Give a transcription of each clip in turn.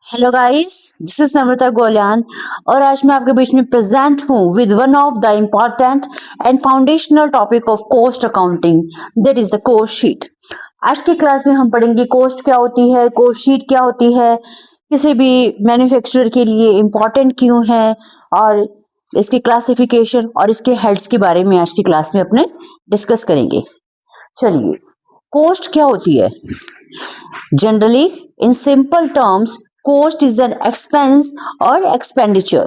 Hello guys, this is नम्रता गोलियान और आज मैं आपके बीच में प्रेजेंट हूँ with one of the important and foundational topic of cost accounting, that is the cost sheet. आज की क्लास में हम पढ़ेंगे कॉस्ट क्या होती है, कॉस्ट शीट क्या होती है, किसी भी मैन्युफैक्चरर के लिए इम्पॉर्टेंट क्यों है और इसकी क्लासिफिकेशन और इसके हेड्स के बारे में आज की क्लास में अपने डिस्कस करेंगे। चलिए, कॉस्ट क्या होती है? Generally in simple terms, cost is an expense or expenditure.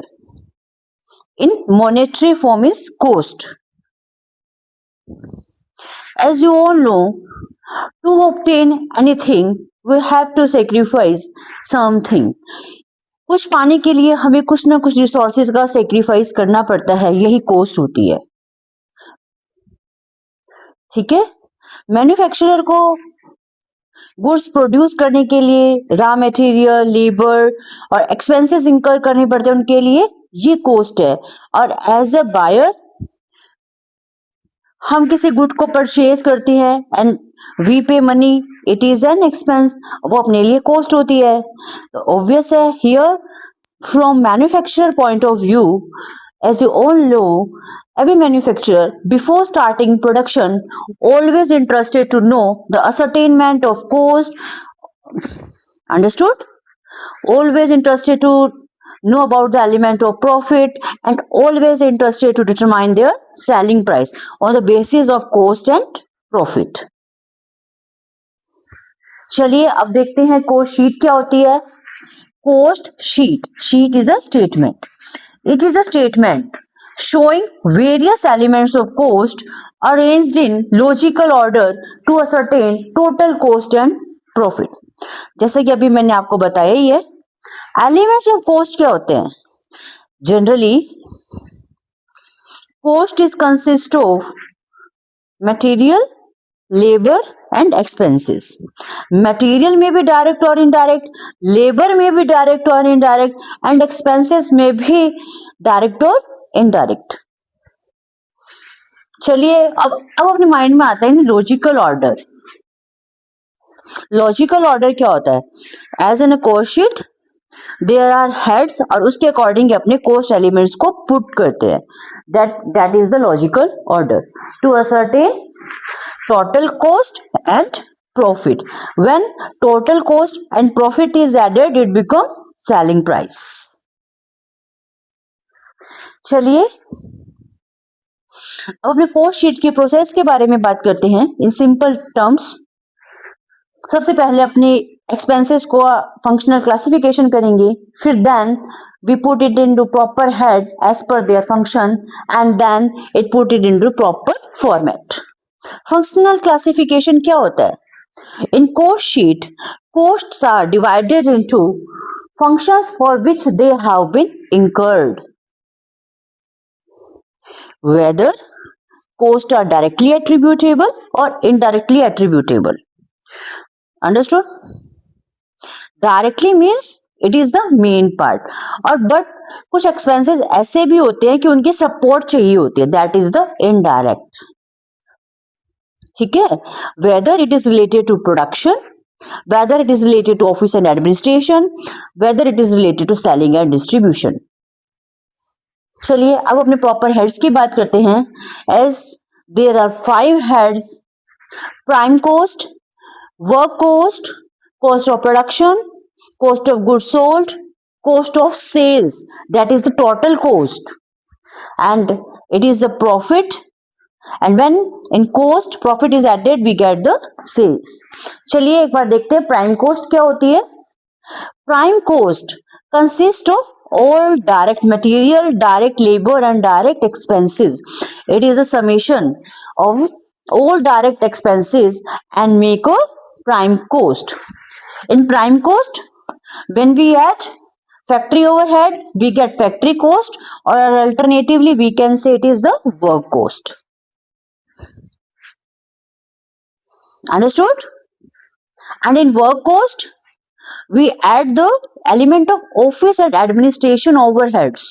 In monetary form is cost. As you all know, to obtain anything, we have to sacrifice something. कुछ पाने के लिए हमें कुछ ना कुछ रिसोर्सेज का सेक्रीफाइस करना पड़ता है, यही कॉस्ट होती है। ठीक है, मैन्युफैक्चरर को गुड्स प्रोड्यूस करने के लिए रॉ मटेरियल, लेबर और एक्सपेंसेस इंकर करने पड़ते हैं, उनके लिए ये कॉस्ट है। और एज अ बायर हम किसी गुड को परचेज करते हैं एंड वी पे money, it is an expense, वो अपने लिए कॉस्ट होती है। तो ऑब्वियस है here from manufacturer point of view, as you all know, every manufacturer before starting production always interested to know the ascertainment of cost. Understood? Always interested to know about the element of profit and always interested to determine their selling price on the basis of cost and profit. चलिए अब देखते हैं cost sheet क्या होती है। Cost sheet is a statement. It is a statement showing various elements of cost arranged in logical order to ascertain total cost and profit. जैसे कि अभी मैंने आपको बताया ही है, एलिमेंट्स ऑफ कॉस्ट क्या होते हैं? Generally cost is consist of material, labour and expenses. Material में भी डायरेक्ट और इनडायरेक्ट, लेबर में भी डायरेक्ट और इनडायरेक्ट एंड एक्सपेंसेस में भी डायरेक्ट और इनडायरेक्ट। चलिए अब अपने माइंड में आता है लॉजिकल ऑर्डर। लॉजिकल ऑर्डर क्या होता है? As an cost sheet there are heads और उसके अकॉर्डिंग अपने कॉस्ट एलिमेंट्स को पुट करते हैं। That is the logical order to ascertain total cost and profit. When total cost and profit is added, it become selling price. चलिए अब अपने cost sheet की प्रोसेस के बारे में बात करते हैं इन सिंपल टर्म्स। सबसे पहले अपने एक्सपेंसेस को फंक्शनल क्लासिफिकेशन करेंगे, फिर then we put it into proper head as per their function and then it put it into proper format. Functional classification क्या होता है? In cost sheet, costs are divided into functions for which they have been incurred. Whether costs are directly attributable or indirectly attributable. Understood? Directly means it is the main part. और but कुछ expenses ऐसे भी होते हैं कि उनकी support चाहिए होती है, that is the indirect. ठीक है, whether it is related to production, whether it is related to office and administration, whether it is related to selling and distribution. चलिए अब अपने प्रॉपर हेड्स की बात करते हैं। As there are 5 heads: prime cost, work cost, cost of production, cost of goods sold, cost of sales, that is the total cost, and it is the profit. And when in cost profit is added, we get the sales. चलिए एक बार देखते हैं prime coast क्या होती है। Prime cost consist of all direct material, direct labor and direct expenses. It is the summation of all direct expenses and make a prime cost. In prime cost, when we add factory overhead, we get factory cost, or alternatively we can say it is the work cost. Understood? And in work cost, we add the element of office and administration overheads.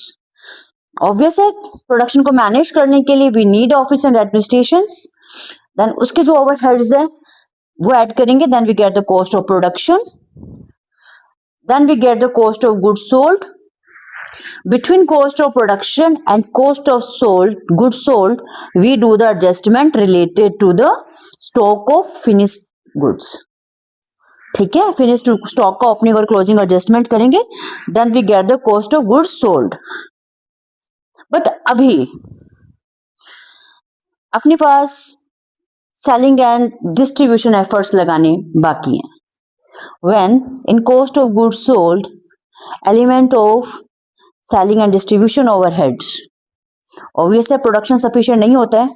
Obvious है, production को manage करने के लिए we need office and administrations. Then उसके जो overheads है वो add करेंगे, then we get the cost of production. Then we get the cost of goods sold. Between cost of production and cost of goods sold, we do the adjustment related to the stock of finished goods. ठीक है, finished stock का opening और closing adjustment करेंगे. Then we get the cost of goods sold. But अभी अपने पास selling and distribution efforts लगाने बाकी हैं. When in cost of goods sold, element of selling and distribution overheads, obviously production sufficient नहीं होता है,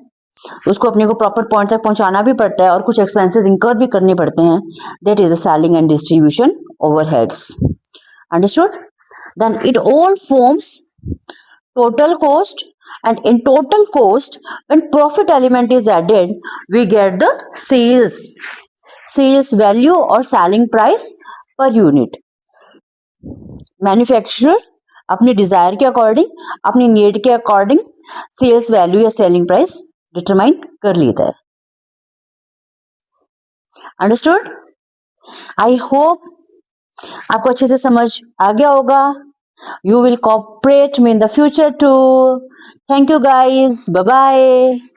उसको अपने को प्रॉपर पॉइंट तक पहुंचाना भी पड़ता है और कुछ एक्सपेंसेस इंकर भी करने पड़ते हैं. That is the selling and distribution overheads. Understood? Then it all forms total cost, and in total cost, when profit element is added, we get the sales value or selling price per unit. Manufacturer अपने Dzire के according, अपनी need के according sales value या selling price determine कर लेता है. Understood? I hope आपको अच्छे से समझ आ गया होगा. You will cooperate me in the future too. Thank you guys. Bye bye.